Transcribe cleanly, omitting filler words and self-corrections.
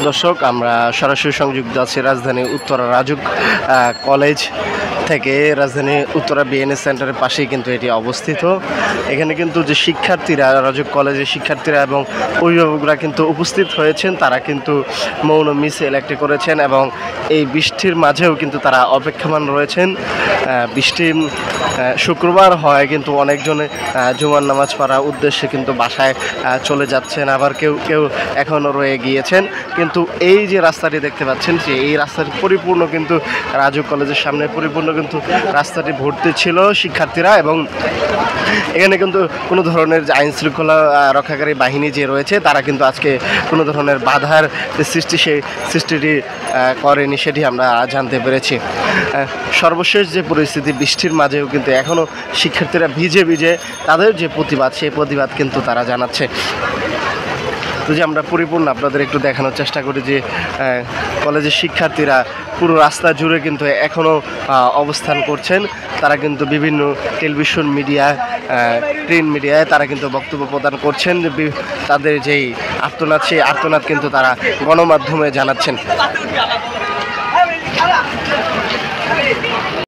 দর্শক, আমরা সরাসরি সংযুক্ত আছি রাজধানী উত্তরা রাজুক কলেজ থেকে। রাজধানী উত্তরা বিএনএস সেন্টারের পাশেই কিন্তু এটি অবস্থিত। এখানে কিন্তু যে শিক্ষার্থীরা, রাজুক কলেজের শিক্ষার্থীরা এবং অভিভাবকরা কিন্তু উপস্থিত হয়েছেন, তারা কিন্তু মৌন মিছিল একটি করেছেন এবং এই বৃষ্টির মাঝেও কিন্তু তারা অপেক্ষমান রয়েছেন। বৃষ্টি শুক্রবার হয় কিন্তু অনেকজনে জুমার নামাজ পড়ার উদ্দেশ্যে কিন্তু বাসায় চলে যাচ্ছেন, আবার কেউ কেউ এখনও রয়ে গিয়েছেন। কিন্তু এই যে রাস্তাটি দেখতে পাচ্ছেন, যে এই রাস্তাটি পরিপূর্ণ কিন্তু রাজুক কলেজের সামনে পরিপূর্ণ কিন্তু রাস্তাটি ভর্তি ছিল শিক্ষার্থীরা। এবং এখানে কিন্তু কোনো ধরনের যে আইন শৃঙ্খলা রক্ষাকারী বাহিনী যে রয়েছে, তারা কিন্তু আজকে কোনো ধরনের বাধার সেই সৃষ্টিটি করেনি, সেটি আমরা জানতে পেরেছি। সর্বশেষ যে পরিস্থিতি, বৃষ্টির মাঝেও কিন্তু এখনও শিক্ষার্থীরা ভিজে ভিজে তাদের যে প্রতিবাদ, সেই প্রতিবাদ কিন্তু তারা জানাচ্ছে। তো যে আমরা পরিপূর্ণ আপনাদের একটু দেখানোর চেষ্টা করি যে কলেজের শিক্ষার্থীরা পুরো রাস্তা জুড়ে কিন্তু এখনও অবস্থান করছেন। তারা কিন্তু বিভিন্ন টেলিভিশন মিডিয়া, প্রিন্ট মিডিয়ায় তারা কিন্তু বক্তব্য প্রদান করছেন। তাদের যেই আর্তনাদ, সেই আর্তনাদ কিন্তু তারা গণমাধ্যমে জানাচ্ছেন।